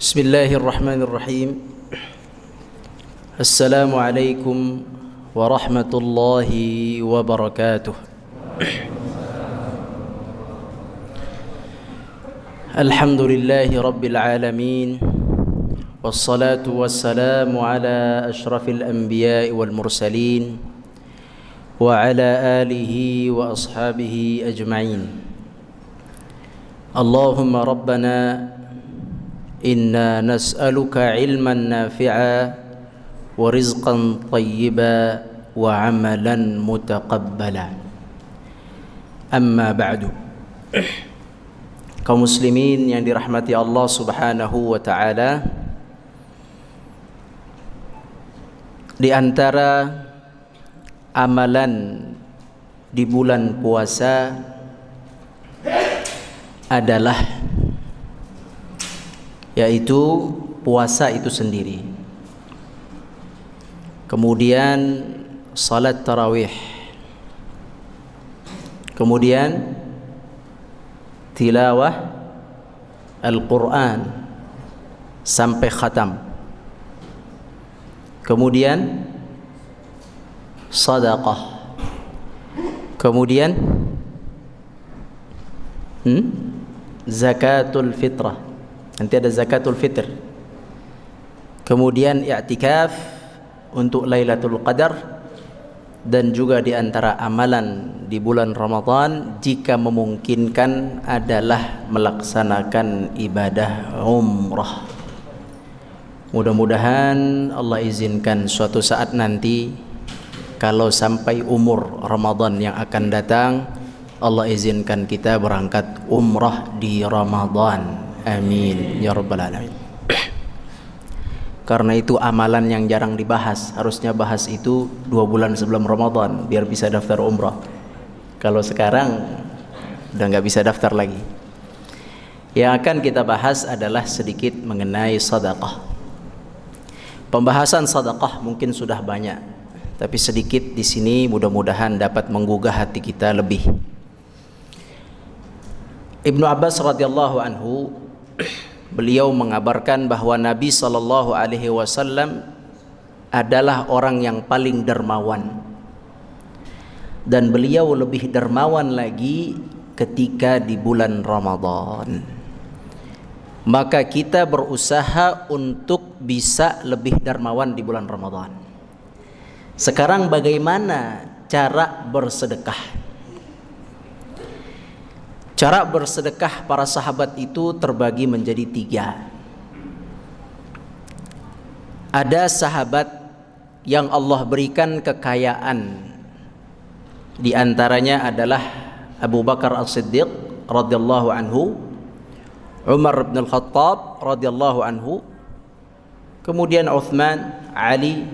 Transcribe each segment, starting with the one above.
Bismillahirrahmanirrahim. Assalamualaikum warahmatullahi wabarakatuh. Alhamdulillahi rabbil alamin. Wassalatu wassalamu ala ashrafil anbiya'i wal mursalin wa ala alihi wa ashabihi ajma'in. Allahumma rabbana inna nas'aluka ilman nafi'a wa rizqan tayyiba wa amalan mutaqabbala. Amma ba'du. Kaum muslimin yang dirahmati Allah subhanahu wa ta'ala, di antara amalan di bulan puasa adalah yaitu puasa itu sendiri, kemudian salat tarawih, kemudian tilawah Al-Quran sampai khatam, kemudian sadaqah, kemudian zakatul fitrah, nanti ada zakatul fitr, kemudian i'tikaf untuk Lailatul Qadar, dan juga di antara amalan di bulan Ramadan jika memungkinkan adalah melaksanakan ibadah umrah. Mudah-mudahan Allah izinkan suatu saat nanti kalau sampai umur Ramadan yang akan datang, Allah izinkan kita berangkat umrah di Ramadan. Amin ya rabbal alamin. Karena itu amalan yang jarang dibahas, harusnya bahas itu 2 bulan sebelum Ramadan biar bisa daftar umrah. Kalau sekarang udah nggak bisa daftar lagi. Yang akan kita bahas adalah sedikit mengenai sedekah. Pembahasan sedekah mungkin sudah banyak, tapi sedikit di sini mudah-mudahan dapat menggugah hati kita lebih. Ibnu Abbas radhiyallahu anhu, beliau mengabarkan bahwa Nabi SAW adalah orang yang paling dermawan, dan beliau lebih dermawan lagi ketika di bulan Ramadan. Maka kita berusaha untuk bisa lebih dermawan di bulan Ramadan. Sekarang bagaimana cara bersedekah? Cara bersedekah para sahabat itu terbagi menjadi 3. Ada sahabat yang Allah berikan kekayaan, di antaranya adalah Abu Bakar As-Siddiq radhiyallahu anhu, Umar bin Al-Khattab radhiyallahu anhu, kemudian Uthman, Ali,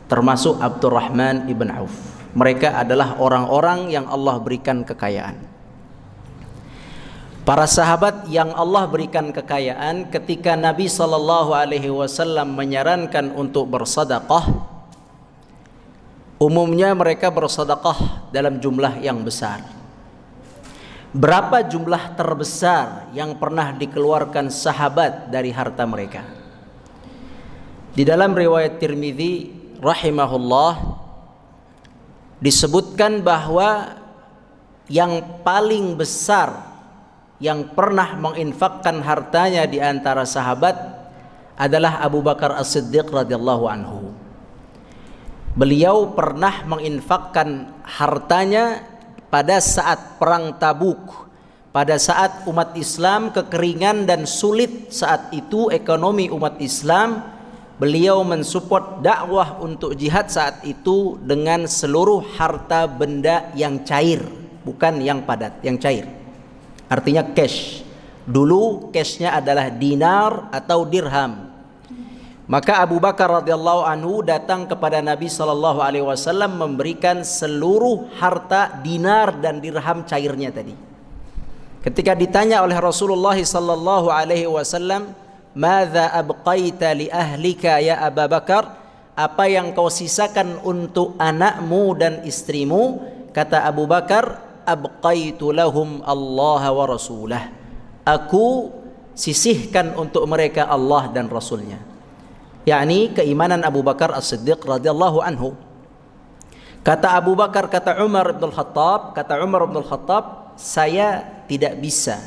termasuk Abdurrahman ibn Auf. Mereka adalah orang-orang yang Allah berikan kekayaan. Para sahabat yang Allah berikan kekayaan, ketika Nabi SAW menyarankan untuk bersedekah, umumnya mereka bersedekah dalam jumlah yang besar. Berapa jumlah terbesar yang pernah dikeluarkan sahabat dari harta mereka? Di dalam riwayat Tirmidzi rahimahullah disebutkan bahwa yang paling besar yang pernah menginfakkan hartanya di antara sahabat adalah Abu Bakar As-Siddiq radhiyallahu anhu. Beliau pernah menginfakkan hartanya pada saat perang Tabuk, pada saat umat Islam kekeringan dan sulit saat itu ekonomi umat Islam. Beliau mensupport dakwah untuk jihad saat itu dengan seluruh harta benda yang cair, bukan yang padat, yang cair. Artinya cash. Dulu cashnya adalah dinar atau dirham. Maka Abu Bakar radhiyallahu anhu datang kepada Nabi SAW memberikan seluruh harta dinar dan dirham cairnya tadi. Ketika ditanya oleh Rasulullah SAW, "Madza abqaita li ahlika ya Abu Bakar?" Apa yang kau sisakan untuk anakmu dan istrimu? Kata Abu Bakar, "Abqaitu lahum Allah wa rasulah." Aku sisihkan untuk mereka Allah dan Rasulnya, yakni keimanan Abu Bakar As-Siddiq radhiyallahu anhu. Kata Abu Bakar, kata Umar bin Khattab, saya tidak bisa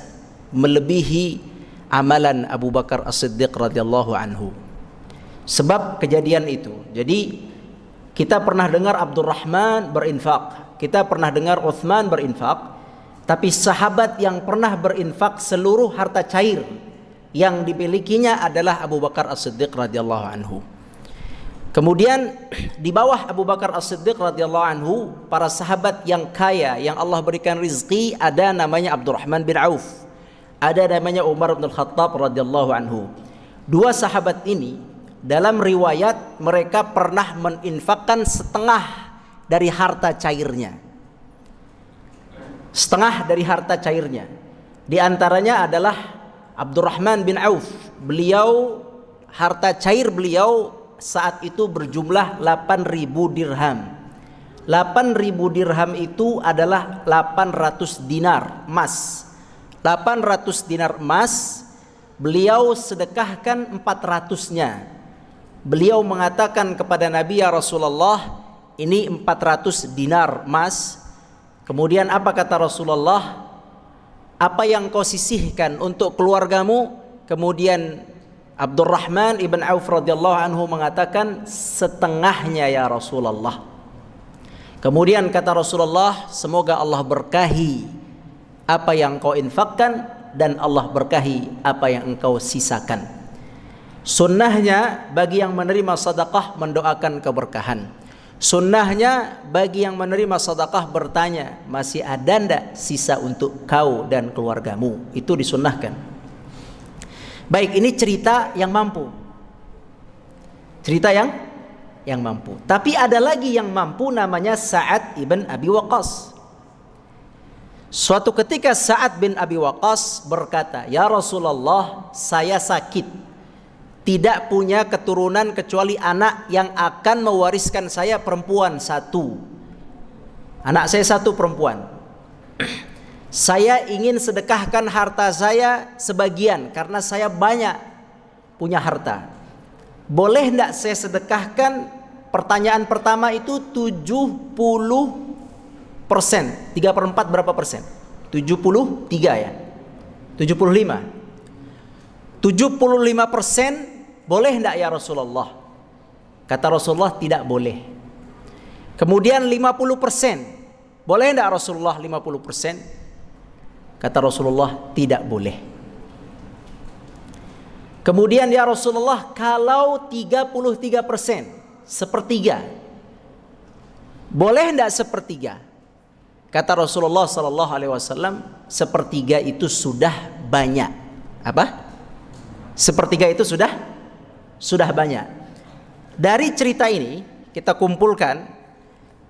melebihi amalan Abu Bakar As-Siddiq radhiyallahu anhu. Sebab kejadian itu. Jadi kita pernah dengar Abdurrahman berinfak, kita pernah dengar Uthman berinfak, tapi sahabat yang pernah berinfak seluruh harta cair yang dimilikinya adalah Abu Bakar As-Siddiq radhiyallahu anhu. Kemudian di bawah Abu Bakar As-Siddiq radhiyallahu anhu, para sahabat yang kaya yang Allah berikan rizki, ada namanya Abdurrahman bin Auf, ada namanya Umar bin Khattab radhiyallahu anhu. Dua sahabat ini dalam riwayat mereka pernah meninfakkan setengah dari harta cairnya. Setengah dari harta cairnya. Di antaranya adalah Abdurrahman bin Auf. Beliau, harta cair beliau saat itu berjumlah 8.000 dirham. 8.000 dirham itu adalah 800 dinar emas. 800 dinar emas beliau sedekahkan 400-nya. Beliau mengatakan kepada Nabi, ya Rasulullah, ini 400 dinar emas. Kemudian apa kata Rasulullah? Apa yang kau sisihkan untuk keluargamu? Kemudian Abdurrahman ibn Auf radhiyallahu anhu mengatakan, setengahnya ya Rasulullah. Kemudian kata Rasulullah, semoga Allah berkahi apa yang kau infakkan dan Allah berkahi apa yang engkau sisakan. Sunnahnya bagi yang menerima sedekah mendoakan keberkahan. Sunnahnya bagi yang menerima sedekah bertanya, masih ada ndak sisa untuk kau dan keluargamu? Itu disunnahkan. Baik, ini cerita yang mampu. Cerita yang mampu. Tapi ada lagi yang mampu, namanya Sa'ad ibn Abi Waqqas. Suatu ketika Sa'ad bin Abi Waqqas berkata, ya Rasulullah, saya sakit, tidak punya keturunan kecuali anak yang akan mewariskan saya, perempuan satu. Anak saya satu perempuan. Saya ingin sedekahkan harta saya sebagian karena saya banyak punya harta. Boleh tidak saya sedekahkan? Pertanyaan pertama itu 70%. 3/4 berapa persen? 73 ya? 75. 75% boleh tidak ya Rasulullah? Kata Rasulullah, tidak boleh. Kemudian 50%. Boleh tidak Rasulullah 50%? Kata Rasulullah, tidak boleh. Kemudian ya Rasulullah, kalau 33%, sepertiga, boleh tidak sepertiga? Kata Rasulullah sallallahu alaihi wasallam, sepertiga itu sudah banyak. Apa? Sepertiga itu sudah banyak. Dari cerita ini kita kumpulkan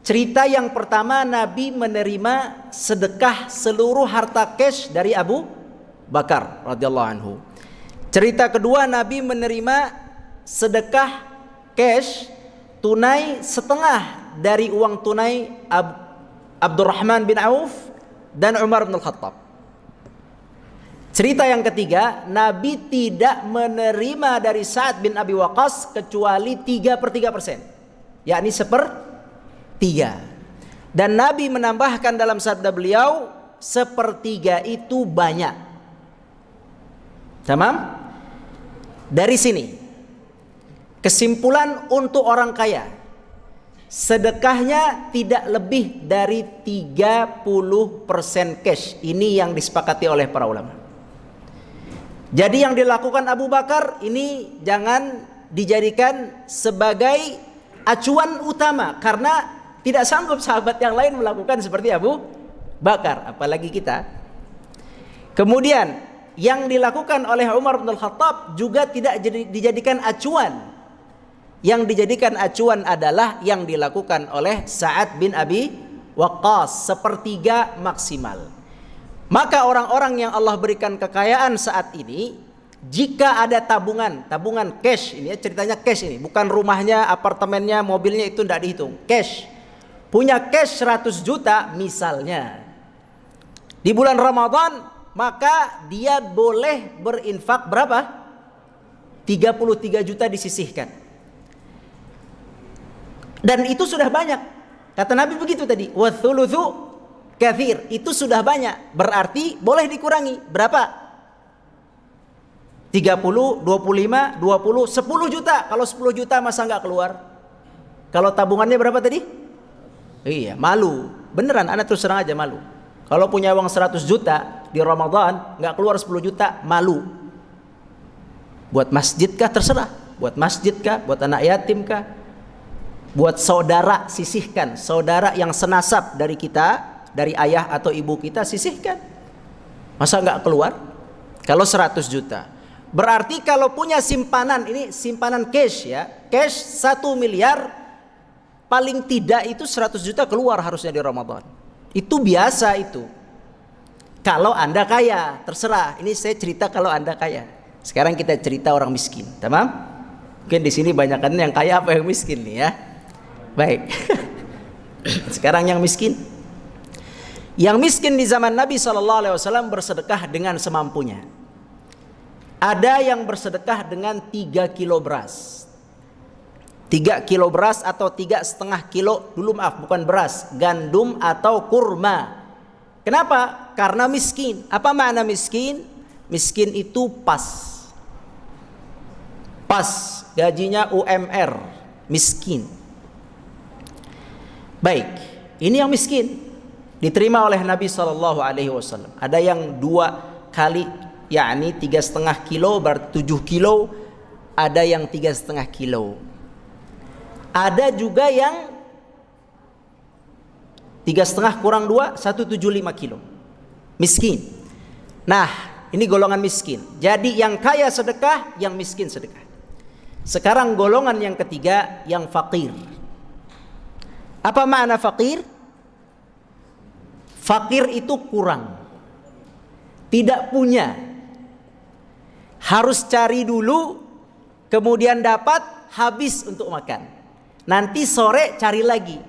cerita yang pertama, Nabi menerima sedekah seluruh harta cash dari Abu Bakar radhiyallahu anhu. Cerita kedua, Nabi menerima sedekah cash tunai setengah dari uang tunai Abdurrahman bin Auf dan Umar bin Khattab. Cerita yang ketiga, Nabi tidak menerima dari Sa'ad bin Abi Waqqas kecuali 3/3%, yakni 1/3. Dan Nabi menambahkan dalam sabda beliau, 1/3 itu banyak. Tamam? Dari sini kesimpulan untuk orang kaya, sedekahnya tidak lebih dari 30% cash. Ini yang disepakati oleh para ulama. Jadi yang dilakukan Abu Bakar ini jangan dijadikan sebagai acuan utama, karena tidak sanggup sahabat yang lain melakukan seperti Abu Bakar, apalagi kita. Kemudian yang dilakukan oleh Umar bin Khattab juga tidak dijadikan acuan. Yang dijadikan acuan adalah yang dilakukan oleh Sa'ad bin Abi Waqqas, 1/3 maksimal. Maka orang-orang yang Allah berikan kekayaan saat ini, jika ada tabungan cash, ini ya, ceritanya cash ini, bukan rumahnya, apartemennya, mobilnya, itu tidak dihitung, cash. Punya cash 100 juta misalnya. Di bulan Ramadan maka dia boleh berinfak berapa? 33 juta disisihkan. Dan itu sudah banyak. Kata Nabi begitu tadi, wa thulutsu katsir, itu sudah banyak. Berarti boleh dikurangi. Berapa? 30, 25, 20, 10 juta. Kalau 10 juta masa nggak keluar? Kalau tabungannya berapa tadi? Iya, malu. Beneran, anak terus terang aja malu. Kalau punya uang 100 juta di Ramadan nggak keluar 10 juta, malu. Buat masjid kah? Terserah. Buat masjid kah? Buat anak yatim kah? Buat saudara, sisihkan. Saudara yang senasab dari kita, dari ayah atau ibu kita, sisihkan. Masa nggak keluar? Kalau 100 juta. Berarti kalau punya simpanan, ini simpanan cash ya, cash 1 miliar, paling tidak itu 100 juta keluar harusnya di Ramadan. Itu biasa itu. Kalau Anda kaya, terserah. Ini saya cerita kalau Anda kaya. Sekarang kita cerita orang miskin, tamam? Mungkin di sini banyakkan yang kaya apa yang miskin nih ya. Baik. Sekarang yang miskin. Yang miskin di zaman Nabi SAW bersedekah dengan semampunya. Ada yang bersedekah dengan 3 kilo beras. 3 kilo beras atau 3,5 kilo, dulu maaf bukan beras, gandum atau kurma. Kenapa? Karena miskin. Apa makna miskin? Miskin itu pas. Pas, gajinya UMR, miskin. Baik, ini yang miskin. Diterima oleh Nabi SAW. Ada yang 2 kali, yakni 3,5 kilo berarti 7 kilo. Ada yang 3,5 kilo. Ada juga yang 3,5 kurang 2, 175 kilo. Miskin. Nah, ini golongan miskin. Jadi yang kaya sedekah, yang miskin sedekah. Sekarang golongan yang ketiga, yang fakir. Apa makna fakir? Fakir itu kurang. Tidak punya. Harus cari dulu, kemudian dapat, habis untuk makan. Nanti sore cari lagi,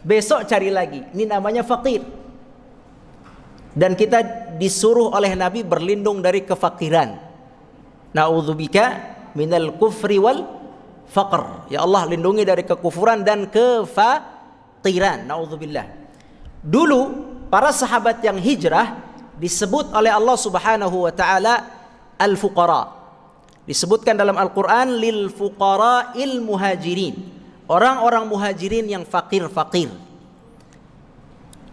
besok cari lagi. Ini namanya fakir. Dan kita disuruh oleh Nabi berlindung dari kefakiran. Na'udzubika minal kufri wal faqr. Ya Allah, lindungi dari kekufuran dan kefakiran. Na'udzubillah. Dulu para sahabat yang hijrah disebut oleh Allah Subhanahu wa taala al-fuqara. Disebutkan dalam Al-Qur'an lil fuqara'il muhajirin. Orang-orang muhajirin yang fakir-fakir.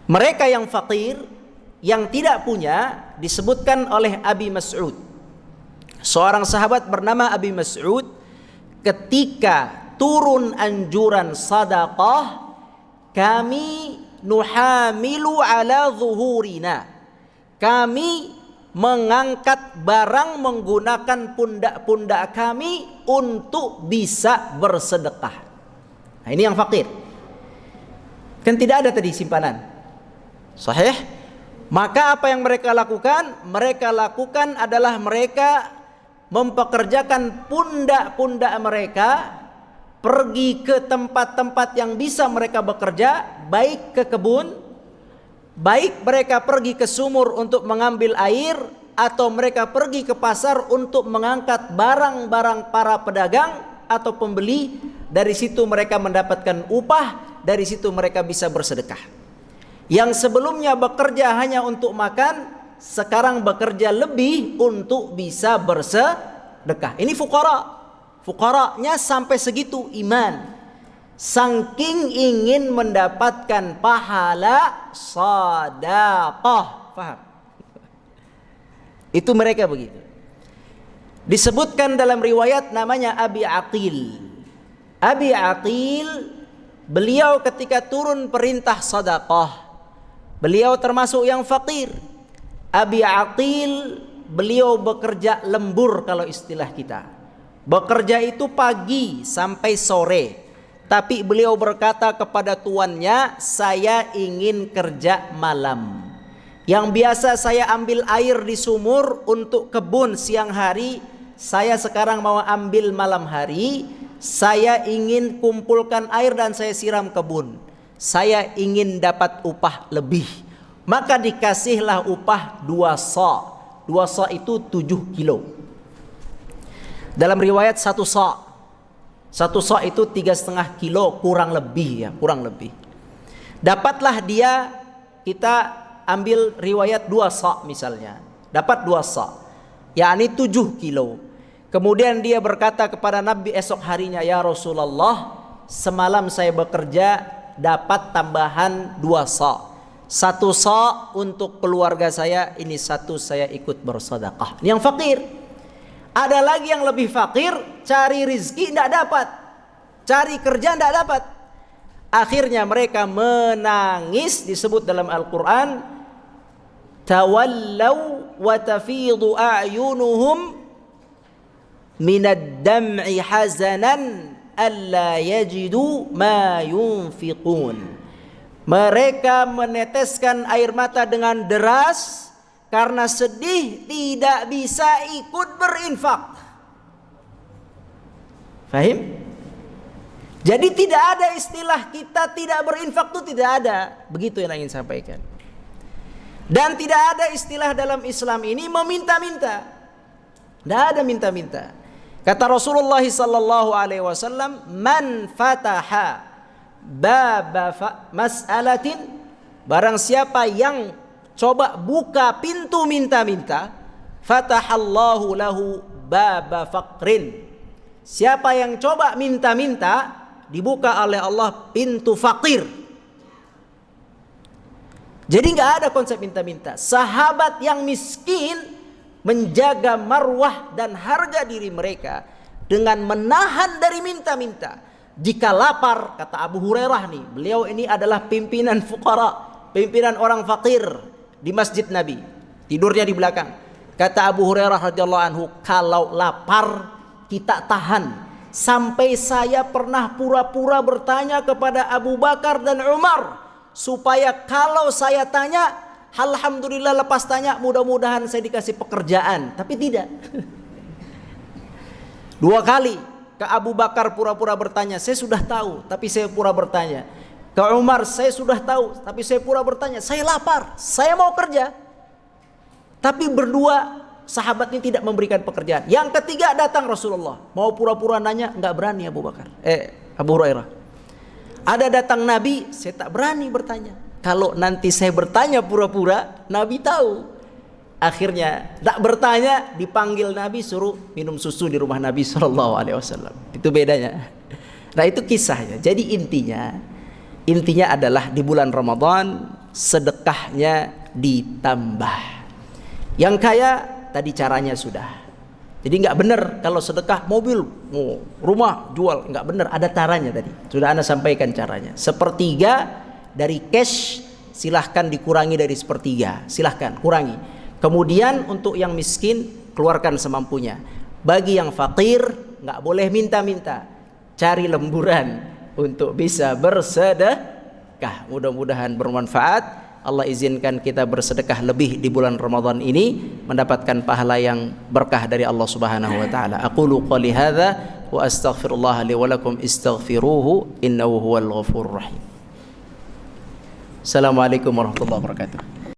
Mereka yang fakir, yang tidak punya, disebutkan oleh Abi Mas'ud. Seorang sahabat bernama Abi Mas'ud, ketika turun anjuran sadaqah, kami nuhamilu ala zuhurina. Kami mengangkat barang menggunakan pundak-pundak kami untuk bisa bersedekah. Nah, ini yang fakir. Kan tidak ada tadi simpanan. Sahih? Maka apa yang mereka lakukan? Mereka lakukan adalah mereka mempekerjakan pundak-pundak mereka pergi ke tempat-tempat yang bisa mereka bekerja, baik ke kebun, baik mereka pergi ke sumur untuk mengambil air, atau mereka pergi ke pasar untuk mengangkat barang-barang para pedagang atau pembeli. Dari situ mereka mendapatkan upah, dari situ mereka bisa bersedekah. Yang sebelumnya bekerja hanya untuk makan, sekarang bekerja lebih untuk bisa bersedekah. Ini fuqara. Fuqaranya sampai segitu iman. Saking ingin mendapatkan pahala sedekah. Paham? Itu mereka begitu. Disebutkan dalam riwayat namanya Abi Aqil. Abi Aqil, beliau ketika turun perintah sedekah, beliau termasuk yang fakir. Abi Aqil, beliau bekerja lembur kalau istilah kita. Bekerja itu pagi sampai sore. Tapi beliau berkata kepada tuannya, saya ingin kerja malam. Yang biasa saya ambil air di sumur untuk kebun siang hari, saya sekarang mau ambil malam hari. Saya ingin kumpulkan air dan saya siram kebun. Saya ingin dapat upah lebih. maka dikasihlah upah 2 sa'. 2 sa' itu 7 kilo. Dalam riwayat 1 sa'. 1 sa' itu 3,5 kilo kurang lebih ya, kurang lebih. Dapatlah dia, kita ambil riwayat 2 sa' misalnya. Dapat 2 sa', yakni 7 kilo. Kemudian dia berkata kepada Nabi esok harinya, ya Rasulullah, semalam saya bekerja dapat tambahan 2 sa'. 1 sa' untuk keluarga saya, ini 1 saya ikut bersedekah. Ini yang fakir. Ada lagi yang lebih fakir, cari rizki tidak dapat, cari kerja tidak dapat. Akhirnya mereka menangis, disebut dalam Al-Quran, tawallau wa tafidu a'yunuhum minad dam'i hazanan alla yajidu ma yunfiqun. Mereka meneteskan air mata dengan deras karena sedih tidak bisa ikut berinfak. Fahim? Jadi tidak ada istilah kita tidak berinfak, itu tidak ada. Begitu yang ingin sampaikan. Dan tidak ada istilah dalam Islam ini meminta-minta. Tidak ada minta-minta. Kata Rasulullah sallallahu alaihi wasallam, man fataha baba mas'alatin, barang siapa yang coba buka pintu minta-minta, fatahallahu lahu baba faqrin. Siapa yang coba minta-minta, dibuka oleh Allah pintu fakir. Jadi nggak ada konsep minta-minta. Sahabat yang miskin menjaga marwah dan harga diri mereka dengan menahan dari minta-minta. Jika lapar, kata Abu Hurairah nih, beliau ini adalah pimpinan fuqara, pimpinan orang fakir di masjid Nabi, tidurnya di belakang. Kata Abu Hurairah radhiyallahu anhu, kalau lapar kita tahan. Sampai saya pernah pura-pura bertanya kepada Abu Bakar dan Umar, supaya kalau saya tanya, alhamdulillah lepas tanya, mudah-mudahan saya dikasih pekerjaan. Tapi tidak. 2 kali. Ke Abu Bakar pura-pura bertanya, saya sudah tahu, tapi saya pura bertanya. Ke Umar, saya sudah tahu, tapi saya pura bertanya. Saya lapar, saya mau kerja. Tapi berdua sahabat ini tidak memberikan pekerjaan. Yang ketiga datang Rasulullah, mau pura-pura nanya, nggak berani Abu Bakar. Abu Hurairah. Ada datang Nabi, saya tak berani bertanya. Kalau nanti saya bertanya pura-pura, Nabi tahu. Akhirnya tak bertanya, dipanggil Nabi, suruh minum susu di rumah Nabi Shallallahu Alaihi Wasallam. Itu bedanya. Nah itu kisahnya. Jadi intinya adalah di bulan Ramadan sedekahnya ditambah. Yang kaya tadi caranya sudah. Jadi nggak benar kalau sedekah mobil, rumah jual, nggak benar. Ada caranya tadi. Sudah Anda sampaikan caranya. 1/3 dari cash silahkan dikurangi dari 1/3. Silahkan kurangi. Kemudian untuk yang miskin keluarkan semampunya. Bagi yang fakir nggak boleh minta-minta. Cari lemburan untuk bisa bersedekah. Mudah-mudahan bermanfaat. Allah izinkan kita bersedekah lebih di bulan Ramadan ini, mendapatkan pahala yang berkah dari Allah Subhanahu wa taala. Aqulu qouli hadza wa astaghfirullah li wa lakum istaghfiruhu innahu huwal ghafurur rahim. Assalamualaikum warahmatullahi wabarakatuh.